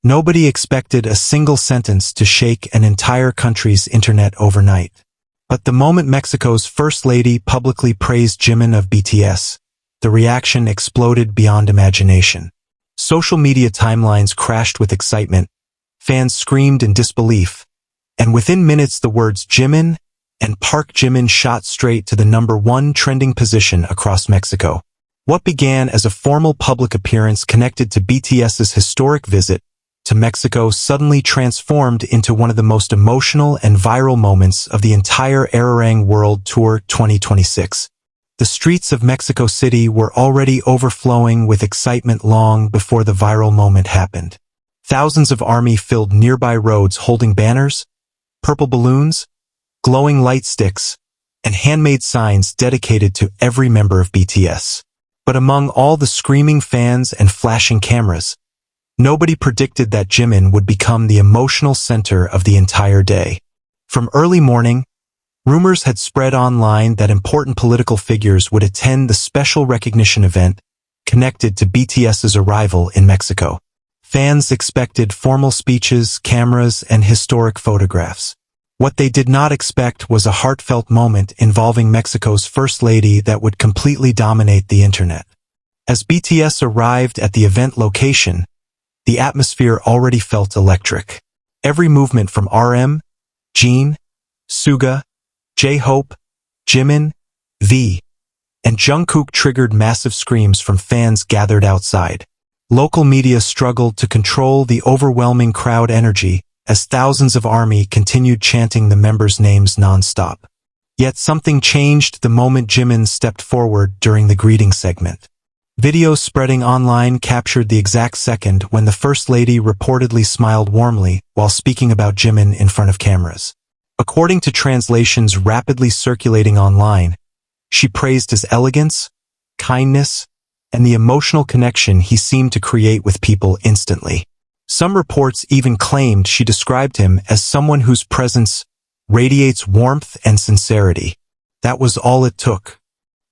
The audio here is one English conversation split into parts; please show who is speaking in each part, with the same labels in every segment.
Speaker 1: Nobody expected a single sentence to shake an entire country's internet overnight. But the moment Mexico's First Lady publicly praised Jimin of BTS, the reaction exploded beyond imagination. Social media timelines crashed with excitement, fans screamed in disbelief, and within minutes the words Jimin and Park Jimin shot straight to the #1 trending position across Mexico. What began as a formal public appearance connected to BTS's historic visit to Mexico suddenly transformed into one of the most emotional and viral moments of the entire Arirang World Tour 2026. The streets of Mexico City were already overflowing with excitement long before the viral moment happened. Thousands of army filled nearby roads holding banners, purple balloons, glowing light sticks, and handmade signs dedicated to every member of BTS. But among all the screaming fans and flashing cameras, nobody predicted that Jimin would become the emotional center of the entire day. From early morning, rumors had spread online that important political figures would attend the special recognition event connected to BTS's arrival in Mexico. Fans expected formal speeches, cameras, and historic photographs. What they did not expect was a heartfelt moment involving Mexico's First Lady that would completely dominate the internet. As BTS arrived at the event location, the atmosphere already felt electric. Every movement from RM, Jin, Suga, J-Hope, Jimin, V, and Jungkook triggered massive screams from fans gathered outside. Local media struggled to control the overwhelming crowd energy as thousands of ARMY continued chanting the members' names non-stop. Yet something changed the moment Jimin stepped forward during the greeting segment. Videos spreading online captured the exact second when the First Lady reportedly smiled warmly while speaking about Jimin in front of cameras. According to translations rapidly circulating online, she praised his elegance, kindness, and the emotional connection he seemed to create with people instantly. Some reports even claimed she described him as someone whose presence radiates warmth and sincerity. That was all it took.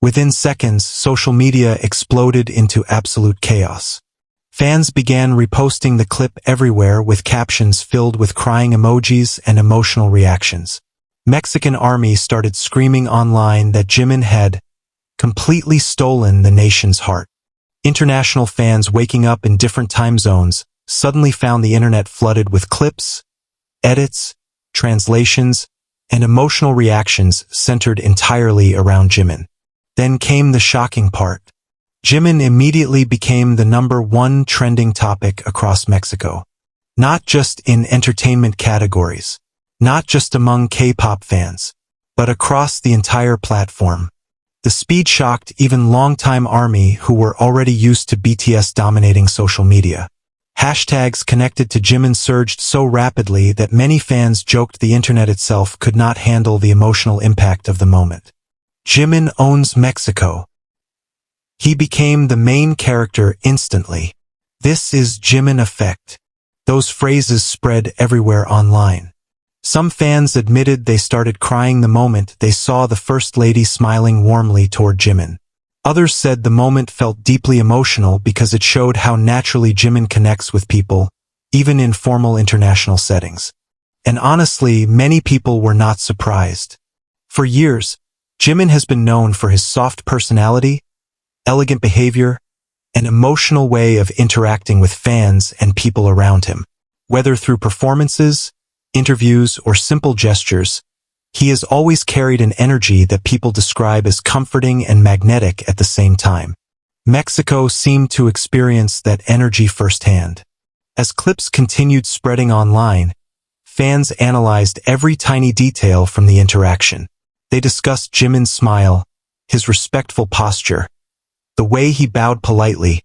Speaker 1: Within seconds, social media exploded into absolute chaos. Fans began reposting the clip everywhere with captions filled with crying emojis and emotional reactions. Mexican ARMY started screaming online that Jimin had completely stolen the nation's heart. International fans waking up in different time zones suddenly found the internet flooded with clips, edits, translations, and emotional reactions centered entirely around Jimin. Then came the shocking part. Jimin immediately became the #1 trending topic across Mexico. Not just in entertainment categories, not just among K-pop fans, but across the entire platform. The speed shocked even longtime ARMY who were already used to BTS dominating social media. Hashtags connected to Jimin surged so rapidly that many fans joked the internet itself could not handle the emotional impact of the moment. Jimin owns Mexico. He became the main character instantly. This is Jimin effect. Those phrases spread everywhere online. Some fans admitted they started crying the moment they saw the First Lady smiling warmly toward Jimin. Others said the moment felt deeply emotional because it showed how naturally Jimin connects with people, even in formal international settings. And honestly, many people were not surprised. For years, Jimin has been known for his soft personality, elegant behavior, and emotional way of interacting with fans and people around him. Whether through performances, interviews, or simple gestures, he has always carried an energy that people describe as comforting and magnetic at the same time. Mexico seemed to experience that energy firsthand. As clips continued spreading online, fans analyzed every tiny detail from the interaction. They discussed Jimin's smile, his respectful posture, the way he bowed politely,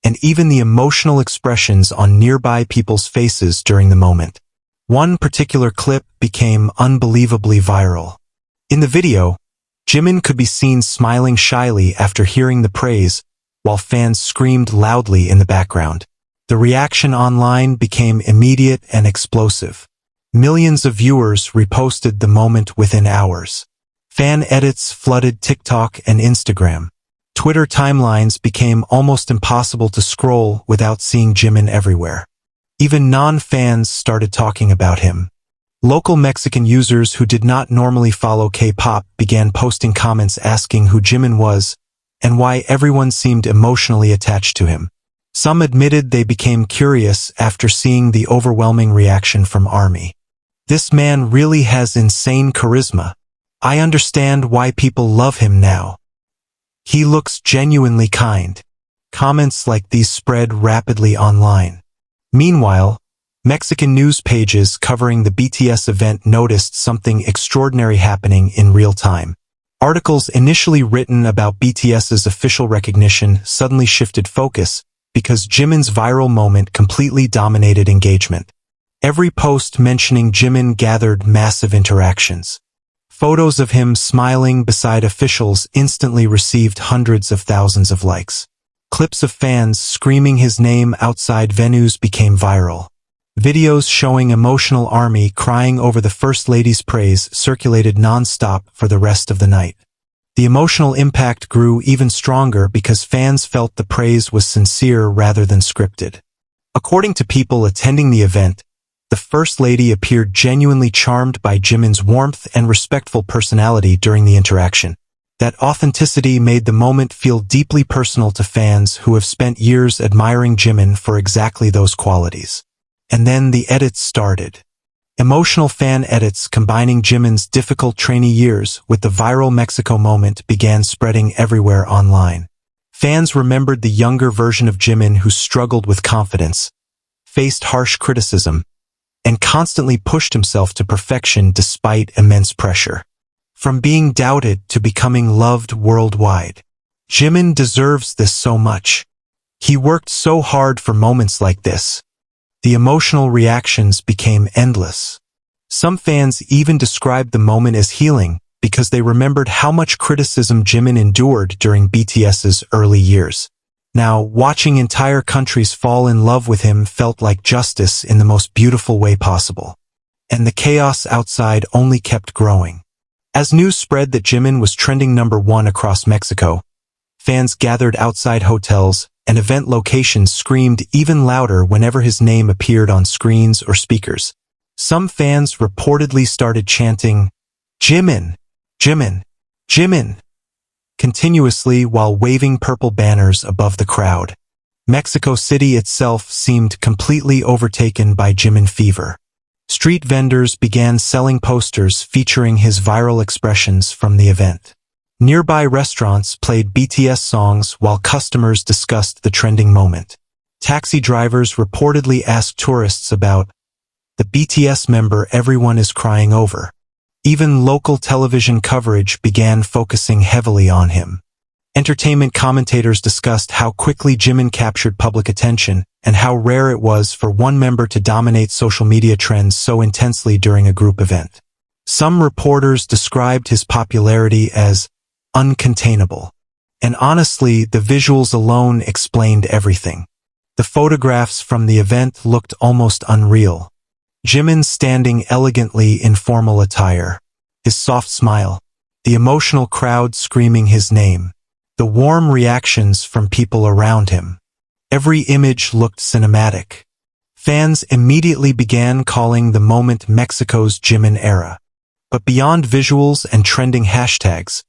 Speaker 1: and even the emotional expressions on nearby people's faces during the moment. One particular clip became unbelievably viral. In the video, Jimin could be seen smiling shyly after hearing the praise, while fans screamed loudly in the background. The reaction online became immediate and explosive. Millions of viewers reposted the moment within hours. Fan edits flooded TikTok and Instagram. Twitter timelines became almost impossible to scroll without seeing Jimin everywhere. Even non-fans started talking about him. Local Mexican users who did not normally follow K-pop began posting comments asking who Jimin was and why everyone seemed emotionally attached to him. Some admitted they became curious after seeing the overwhelming reaction from ARMY. This man really has insane charisma. I understand why people love him now. He looks genuinely kind. Comments like these spread rapidly online. Meanwhile, Mexican news pages covering the BTS event noticed something extraordinary happening in real time. Articles initially written about BTS's official recognition suddenly shifted focus because Jimin's viral moment completely dominated engagement. Every post mentioning Jimin gathered massive interactions. Photos of him smiling beside officials instantly received hundreds of thousands of likes. Clips of fans screaming his name outside venues became viral. Videos showing emotional ARMY crying over the First Lady's praise circulated non-stop for the rest of the night. The emotional impact grew even stronger because fans felt the praise was sincere rather than scripted. According to people attending the event, the First Lady appeared genuinely charmed by Jimin's warmth and respectful personality during the interaction. That authenticity made the moment feel deeply personal to fans who have spent years admiring Jimin for exactly those qualities. And then the edits started. Emotional fan edits combining Jimin's difficult trainee years with the viral Mexico moment began spreading everywhere online. Fans remembered the younger version of Jimin who struggled with confidence, faced harsh criticism, and constantly pushed himself to perfection despite immense pressure. From being doubted to becoming loved worldwide. Jimin deserves this so much. He worked so hard for moments like this. The emotional reactions became endless. Some fans even described the moment as healing because they remembered how much criticism Jimin endured during BTS's early years. Now, watching entire countries fall in love with him felt like justice in the most beautiful way possible. And the chaos outside only kept growing. As news spread that Jimin was trending #1 across Mexico, fans gathered outside hotels and event locations screamed even louder whenever his name appeared on screens or speakers. Some fans reportedly started chanting, "Jimin! Jimin! Jimin!" continuously while waving purple banners above the crowd. Mexico City itself seemed completely overtaken by Jimin fever. Street vendors began selling posters featuring his viral expressions from the event. Nearby restaurants played BTS songs while customers discussed the trending moment. Taxi drivers reportedly asked tourists about the BTS member everyone is crying over. Even local television coverage began focusing heavily on him. Entertainment commentators discussed how quickly Jimin captured public attention and how rare it was for one member to dominate social media trends so intensely during a group event. Some reporters described his popularity as uncontainable. And honestly, the visuals alone explained everything. The photographs from the event looked almost unreal. Jimin standing elegantly in formal attire, his soft smile, the emotional crowd screaming his name, the warm reactions from people around him. Every image looked cinematic. Fans immediately began calling the moment Mexico's Jimin era. But beyond visuals and trending hashtags,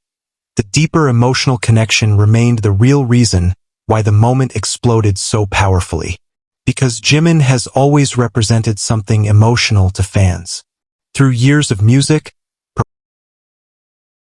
Speaker 1: the deeper emotional connection remained the real reason why the moment exploded so powerfully. Because Jimin has always represented something emotional to fans. Through years of music,